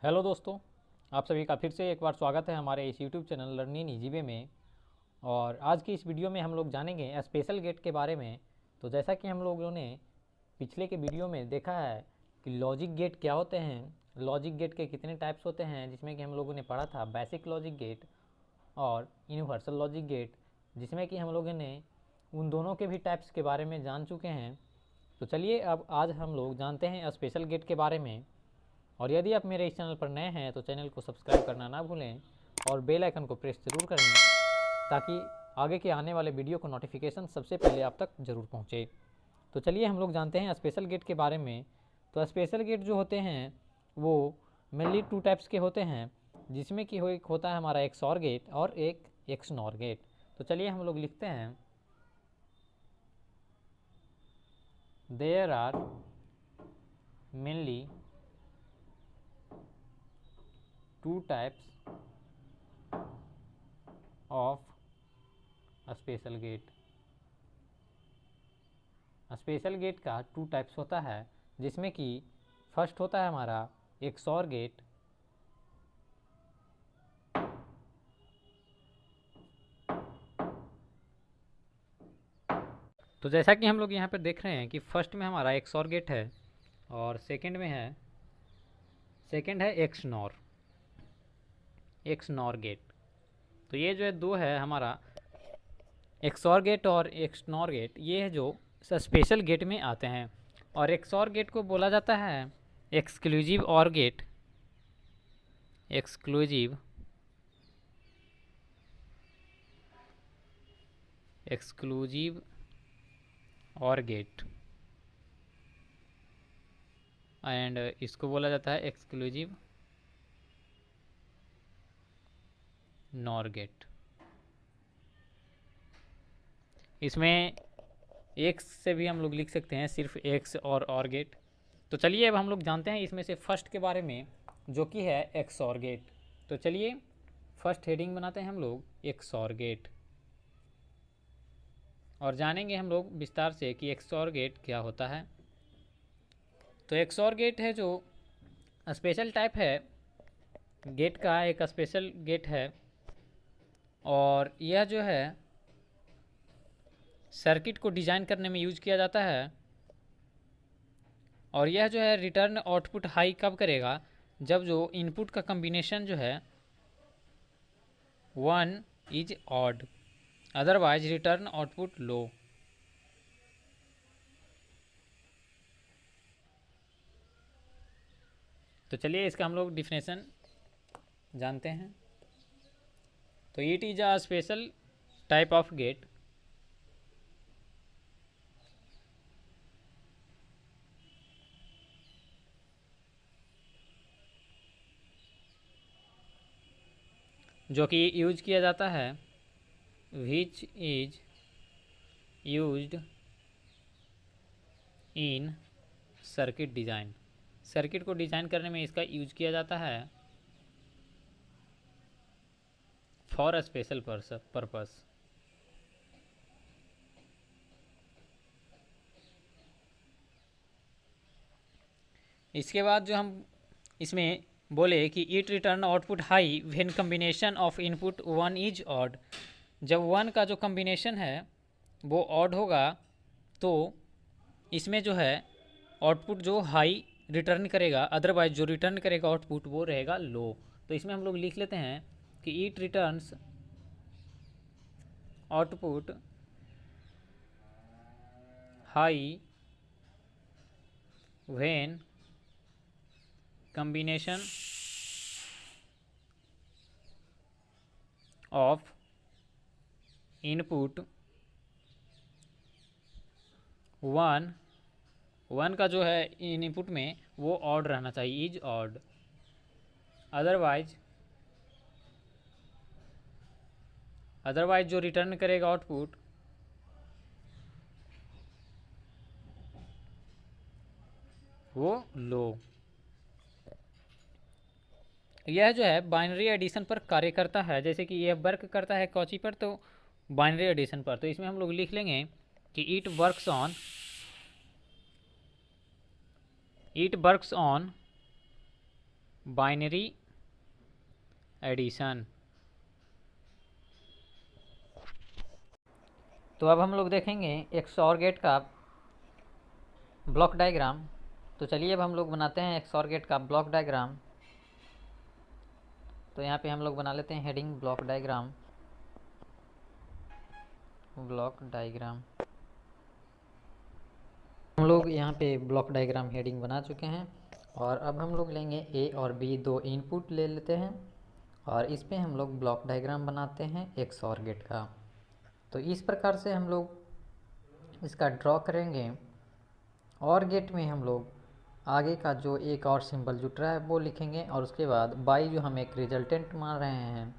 Hello दोस्तों, आप सभी का फिर से एक बार स्वागत है हमारे इस YouTube channel learning easy way में। और आज की इस वीडियो में हम लोग जानेंगे स्पेशल गेट के बारे में। तो जैसा कि हम लोगों ने पिछले के वीडियो में देखा है कि लॉजिक गेट क्या होते हैं, लॉजिक गेट के कितने टाइप्स होते हैं, जिसमें कि हम लोगों ने पढ़ा था बेसिक लॉजिक गेट और यूनिवर्सल लॉजिक गेट, जिसमें कि हम लोगों ने उन दोनों के भी टाइप्स के बारे में जान चुके हैं। तो चलिए अब आज हम लोग जानते हैं स्पेशल गेट के बारे में। और यदि आप मेरे इस चैनल पर नए हैं तो चैनल को सब्सक्राइब करना ना भूलें और बेल आइकन को प्रेस जरूर करें, ताकि आगे के आने वाले वीडियो को नोटिफिकेशन सबसे पहले आप तक जरूर पहुंचे। तो चलिए हम लोग जानते हैं स्पेशल गेट के बारे में। तो स्पेशल गेट जो होते हैं वो मेनली टू टाइप्स के होते हैं, जिसमें कि एक होता है हमारा एक XOR गेट और एक XNOR गेट। तो चलिए हम लोग लिखते हैं there are mainly two types of special gate. Special gate का टू टाइप्स होता है, जिसमें कि फर्स्ट होता है हमारा एक XOR गेट। तो जैसा कि हम लोग यहाँ पर देख रहे हैं कि फर्स्ट में हमारा एक XOR गेट है और सेकंड है एक्सनॉर गेट। तो ये जो है दो है हमारा XOR गेट और XNOR गेट, ये है जो स्पेशल गेट में आते हैं। और XOR गेट को बोला जाता है exclusive OR gate, exclusive OR gate, and इसको बोला जाता है एक्सक्लूसिव NOR गेट। इसमें एक्स से भी हम लोग लिख सकते हैं, सिर्फ एक्स और OR गेट। तो चलिए अब हम लोग जानते हैं इसमें से फर्स्ट के बारे में, जो कि है XOR गेट। तो चलिए फर्स्ट हेडिंग बनाते हैं हम लोग XOR गेट, और जानेंगे हम लोग विस्तार से कि XOR गेट क्या होता है। तो XOR गेट है जो स्पेशल टाइप है गेट का, एक स्पेशल गेट है। और यह जो है सर्किट को डिज़ाइन करने में यूज किया जाता है। और यह जो है रिटर्न आउटपुट हाई कब करेगा, जब जो इनपुट का कम्बिनेशन जो है 1 is odd, otherwise return output low. तो चलिए इसका हम लोग डिफिनेशन जानते हैं। तो it is a special type of gate जो कि यूज किया जाता है, which is used in circuit design. Circuit को डिज़ाइन करने में इसका यूज किया जाता है फॉर अ स्पेशल पर्पस। इसके बाद जो हम इसमें बोले कि it return output high when combination of input 1 is odd, जब 1 का जो कम्बिनेशन है वो ऑड होगा तो इसमें जो है आउटपुट जो हाई रिटर्न करेगा, अदरवाइज जो रिटर्न करेगा आउटपुट वो रहेगा लो। तो इसमें हम लोग लिख लेते हैं कि it returns output high when combination of input 1 का जो है इनपुट में वो ऑड रहना चाहिए, इज ऑड, अदरवाइज जो रिटर्न करेगा आउटपुट वो लो। यह जो है बाइनरी एडिशन पर कार्य करता है, जैसे कि यह वर्क करता है कौची पर, तो बाइनरी एडिशन पर। तो इसमें हम लोग लिख लेंगे कि it works on binary addition. तो अब हम लोग देखेंगे एक XOR गेट का ब्लॉक डायग्राम। तो चलिए अब हम लोग बनाते हैं XOR गेट का ब्लॉक डायग्राम। तो यहाँ पे हम लोग बना लेते हैं हेडिंग ब्लॉक डायग्राम। हम लोग यहाँ पे ब्लॉक डायग्राम हेडिंग बना चुके हैं और अब हम लोग लेंगे A और B दो इनपुट ले लेते हैं और इस पे हम लोग ब्लॉक डायग्राम बनाते हैं XOR गेट का। तो इस प्रकार से हम लोग इसका ड्रॉ करेंगे। और गेट में हम लोग आगे का जो एक और सिंबल जुट रहा है वो लिखेंगे और उसके बाद बाई जो हम एक रिजल्टेंट मान रहे हैं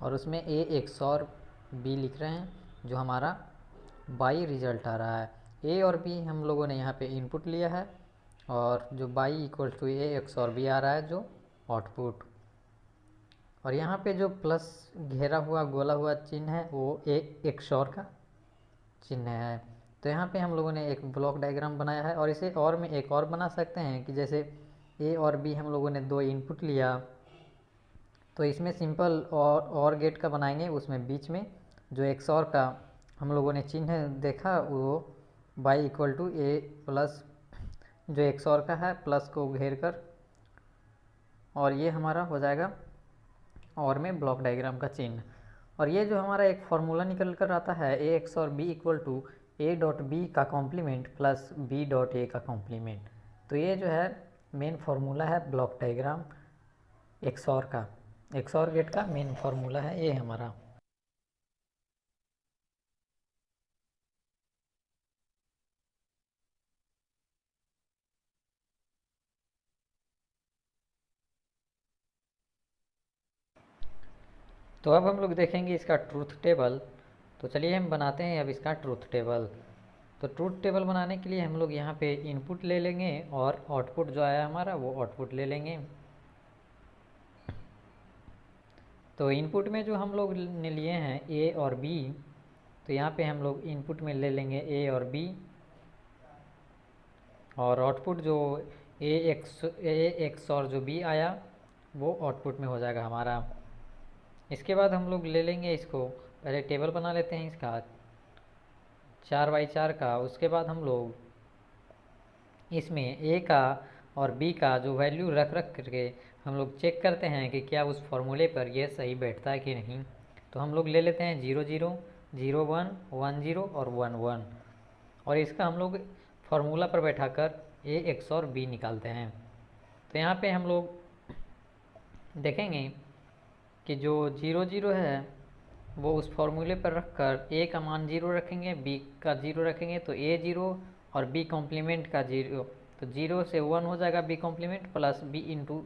और उसमें A XOR B लिख रहे हैं जो हमारा बाई रिजल्ट आ रहा है। A और B हम लोगों ने यहाँ पे इनपुट लिया है और जो by equal to A XOR B आ रहा है जो आउटपुट। और यहाँ पे जो प्लस घेरा हुआ गोला हुआ चिन्ह है वो A XOR का चिन्ह है। तो यहाँ पे हम लोगों ने एक ब्लॉक डायग्राम बनाया है और इसे और में एक और बना सकते हैं कि जैसे A और B हम लोगों ने दो इनपुट लिया तो इसमें सिंपल और गेट का बनाएंगे। उसमें बीच में जो XOR का हम लोगों ने चिन्ह देखा वो by equal to A plus जो XOR का है प्लस को घेर कर और ये हमारा हो जाएगा और में ब्लॉक डायग्राम का चिन्ह। और ये जो हमारा एक फॉर्मूला निकल कर आता है A XOR B equal to A dot B का complement plus B dot A का कॉम्प्लीमेंट। तो ये जो है मेन फार्मूला है ब्लॉक डायग्राम XOR का। XOR गेट का मेन फार्मूला है ये हमारा। तो अब हम लोग देखेंगे इसका ट्रूथ टेबल। तो चलिए हम बनाते हैं अब इसका ट्रूथ टेबल। तो ट्रूथ टेबल बनाने के लिए हम लोग यहाँ पे इनपुट ले लेंगे और आउटपुट जो आया हमारा वो आउटपुट ले लेंगे। तो इनपुट में जो हम लोग ने लिए हैं A और B तो यहाँ पे हम लोग इनपुट में ले लेंगे A और B और आउटपुट जो A XOR जो B आया वो आउटपुट में हो जाएगा हमारा। इसके बाद हम लोग ले लेंगे इसको, पहले टेबल बना लेते हैं इसका 4x4 का। उसके बाद हम लोग इसमें A का और B का जो वैल्यू रख करके हम लोग चेक करते हैं कि क्या उस फॉर्मूले पर यह सही बैठता है कि नहीं। तो हम लोग ले लेते हैं 0 0 0 1 1 0 और 1 1 और इसका हम लोग फार्मूला पर बैठाकर A XOR B निकालते हैं। तो यहाँ पे हम लोग देखेंगे कि जो 0 0 है वो उस फॉर्मूले पर रखकर A का मान 0 रखेंगे, B का 0 रखेंगे तो A 0 और B कॉम्प्लीमेंट का 0। तो 0 से 1 हो जाएगा B complement plus B into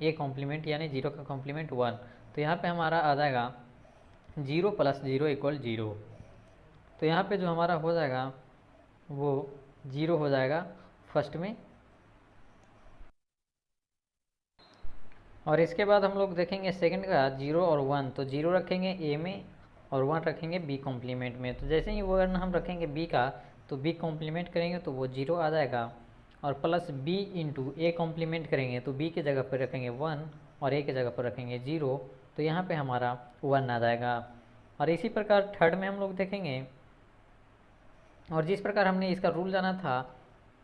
A complement यानी 0 का कॉम्प्लीमेंट 1। तो यहाँ पे हमारा आ जाएगा 0 प्लस 0 इक्वल 0। तो यहाँ पे जो हमारा हो जाएगा वो 0 हो जाएगा फर्स्ट में। और इसके बाद हम लोग देखेंगे सेकंड का 0 और 1। तो 0 रखेंगे A में और 1 रखेंगे B कॉम्प्लीमेंट में। तो जैसे ही 1 हम रखेंगे B का तो B कॉम्प्लीमेंट करेंगे तो वो 0 आ जाएगा और plus B into A complement करेंगे तो B की जगह पर रखेंगे 1 और A की जगह पर रखेंगे 0। तो यहाँ पे हमारा 1 आ जाएगा। और इसी प्रकार थर्ड में हम लोग देखेंगे और जिस प्रकार हमने इसका रूल जाना था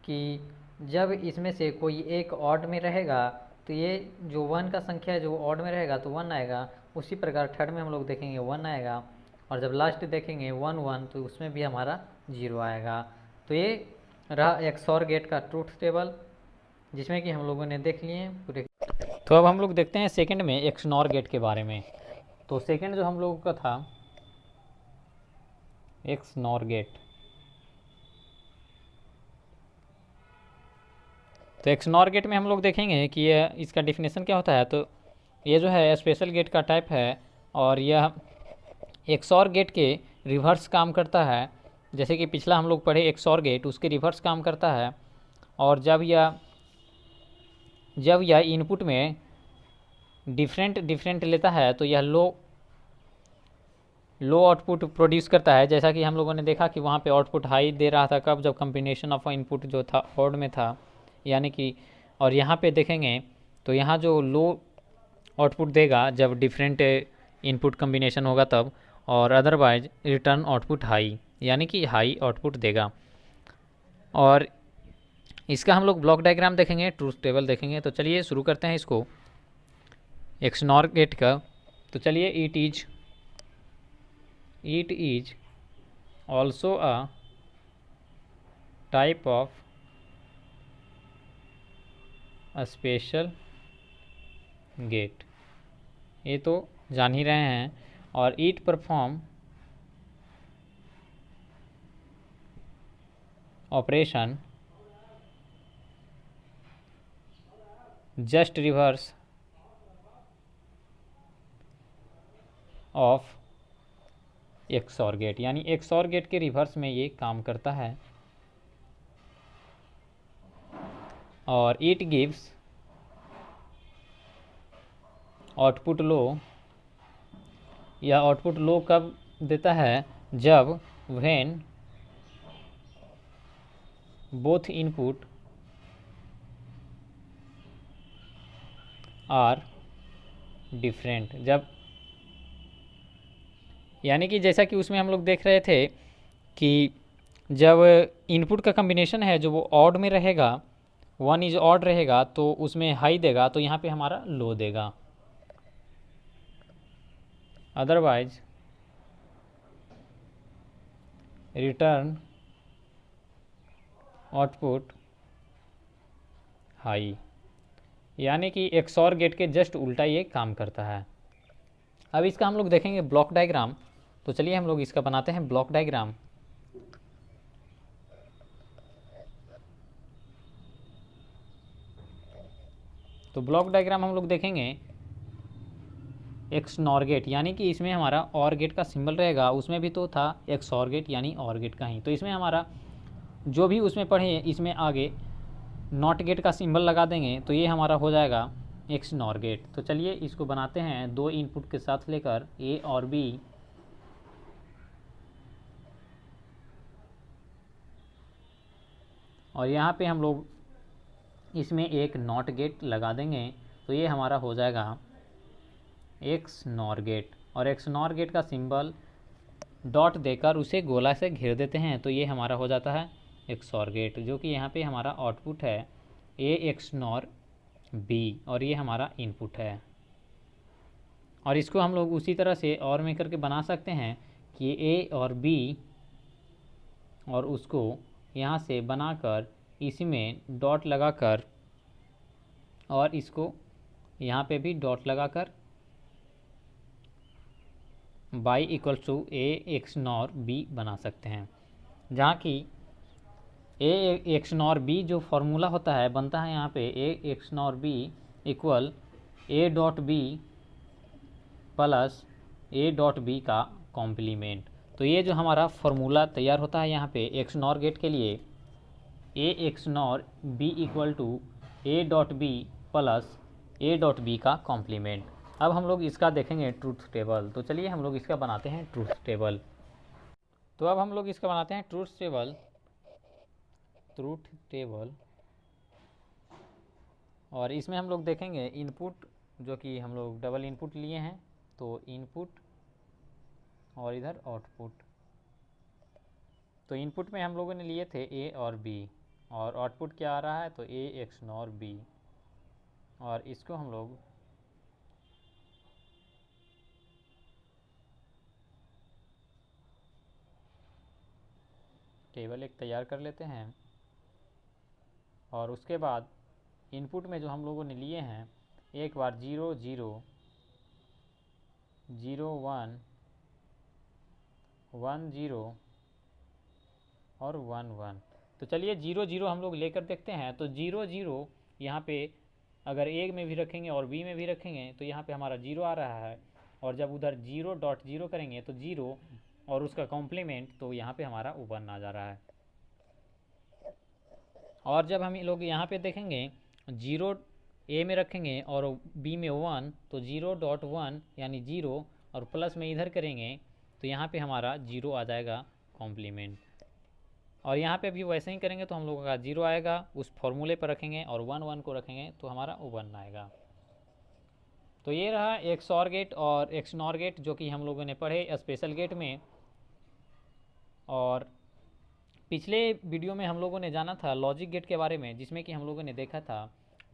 कि जब इसमें से कोई एक ऑड में रहेगा तो ये जो 1 का संख्या है जो ऑड में रहेगा तो 1 आएगा। उसी प्रकार थर्ड में हम लोग देखेंगे 1 आएगा और जब लास्ट देखेंगे 1 1 तो उसमें भी हमारा 0 आएगा। तो ये रहा XOR गेट का ट्रूथ टेबल जिसमें कि हम लोगों ने देख लिए हैं पूरे। तो अब हम लोग देखते हैं सेकंड में XNOR गेट के बारे में। तो सेकंड जो हम लोगों का था XNOR गेट। तो XNOR गेट में हम लोग देखेंगे कि ये इसका डिफिनेशन क्या होता है। तो ये जो है स्पेशल गेट का टाइप है और यह XOR गेट के रिवर्स काम करता है। जैसे कि पिछला हम लोग पढ़े XOR गेट उसके रिवर्स काम करता है। और जब यह इनपुट में डिफरेंट लेता है तो यह लो आउटपुट प्रोड्यूस करता है। जैसा कि हम लोगों ने देखा कि वहाँ पे आउटपुट हाई दे रहा था कब, जब कम्बिनेशन ऑफ इनपुट जो था ऑड में था यानी कि। और यहाँ पे देखेंगे तो यहाँ जो लो आउटपुट देगा जब डिफरेंट इनपुट कम्बिनेशन होगा तब, और अदरवाइज रिटर्न आउटपुट हाई, यानी कि हाई आउटपुट देगा। और इसका हम लोग ब्लॉक डायग्राम देखेंगे, ट्रूथ टेबल देखेंगे। तो चलिए शुरू करते हैं इसको एक्सनॉर गेट का। तो चलिए it is also a type of a special gate, ये तो जान ही रहे हैं। और it perform operation just reverse of XOR gate, यानी एक्सॉर गेट के रिवर्स में ये काम करता है। और इट गिव्स आउटपुट लो, यह आउटपुट लो कब देता है, जब when both input are different, जब, यानी कि जैसा कि उसमें हम लोग देख रहे थे कि जब इनपुट का कम्बिनेशन है जो वो ऑड में रहेगा, 1 इज ऑड रहेगा तो उसमें हाई देगा, तो यहाँ पे हमारा लो देगा। अदरवाइज रिटर्न आउटपुट हाई, यानी कि एक्सॉर गेट के जस्ट उल्टा ये काम करता है। अब इसका हम लोग देखेंगे ब्लॉक डायग्राम। तो चलिए हम लोग इसका बनाते हैं ब्लॉक डायग्राम। तो ब्लॉक डायग्राम हम लोग देखेंगे एक्स नॉर गेट, यानी कि इसमें हमारा और गेट का सिंबल रहेगा, उसमें भी तो था एक्स और गेट यानी और गेट का ही, तो इसमें हमारा जो भी उसमें पढ़े इसमें आगे नॉट गेट का सिंबल लगा देंगे, तो ये हमारा हो जाएगा एक्स नॉर गेट। तो चलिए इसको बनाते हैं 2 इनपुट के साथ लेकर ए और बी। और यहाँ पे हम लोग इसमें एक नॉट गेट लगा देंगे, तो ये हमारा हो जाएगा एक्स नॉर गेट। और एक्स नॉर गेट का सिंबल डॉट देकर उसे गोला से घेर देते हैं, तो ये हमारा हो जाता है एक्स और गेट, जो कि यहाँ पे हमारा आउटपुट है ए एक्स नॉर बी, और ये हमारा इनपुट है। और इसको हम लोग उसी तरह से और में करके बना सकते हैं कि ए और बी, और उसको यहाँ से बनाकर इसमें डॉट लगाकर, और इसको यहाँ पे भी डॉट लगाकर Y equals to A XNOR B बना सकते हैं, जहाँ की ए एक्स नॉर बी जो फॉर्मूला होता है बनता है यहाँ पे A XNOR B equal A dot B plus A dot B का कॉम्प्लीमेंट। तो ये जो हमारा फॉर्मूला तैयार होता है यहाँ पे एक्स नॉर गेट के लिए, A XNOR B equal to A dot B plus A dot B का कॉम्प्लीमेंट। अब हम लोग इसका देखेंगे ट्रूथ टेबल। तो चलिए हम लोग इसका बनाते हैं ट्रूथ टेबल। तो अब हम लोग इसका बनाते हैं ट्रूथ टेबल। और इसमें हम लोग देखेंगे इनपुट, जो कि हम लोग डबल इनपुट लिए हैं, तो इनपुट और इधर आउटपुट। तो इनपुट में हम लोगों ने लिए थे ए और बी, और आउटपुट क्या आ रहा है, तो ए एक्स नॉर बी। और इसको हम लोग टेबल एक तैयार कर लेते हैं। और उसके बाद इनपुट में जो हम लोगों ने लिए हैं, एक बार 0 0 0 1 1 0 और 1 1। तो चलिए 0 0 हम लोग लेकर देखते हैं। तो 0 0 यहाँ पे अगर ए में भी रखेंगे और बी में भी रखेंगे तो यहाँ पे हमारा 0 आ रहा है, और जब उधर 0.0 करेंगे तो 0 और उसका कॉम्प्लीमेंट, तो यहाँ पे हमारा 1 आ जा रहा है। और जब हम लोग यहाँ पे देखेंगे 0 ए में रखेंगे और बी में 1, तो 0.1 यानी 0, और प्लस में इधर करेंगे तो यहाँ पे हमारा 0 आ जाएगा कॉम्प्लीमेंट। और यहाँ पे भी वैसे ही करेंगे तो हम लोगों का 0 आएगा, उस फॉर्मूले पर रखेंगे और 1 1 को रखेंगे तो हमारा 1 आएगा। तो ये रहा एक XOR गेट और XNOR गेट जो कि हम लोगों ने पढ़े स्पेशल गेट में। और पिछले वीडियो में हम लोगों ने जाना था लॉजिक गेट के बारे में, जिसमें कि हम लोगों ने देखा था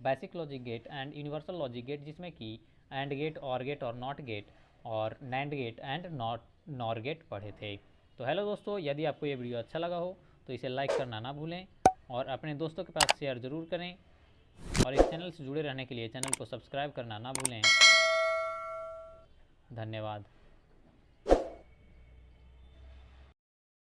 basic logic gate and universal logic gate, जिसमें कि एंड गेट, और गेट और नॉट गेट, और NAND gate and NOR gate पढ़े थे। तो हेलो दोस्तों, यदि आपको ये वीडियो अच्छा लगा हो तो इसे लाइक करना ना भूलें और अपने दोस्तों के पास शेयर ज़रूर करें, और इस चैनल से जुड़े रहने के लिए चैनल को सब्सक्राइब करना ना भूलें। धन्यवाद।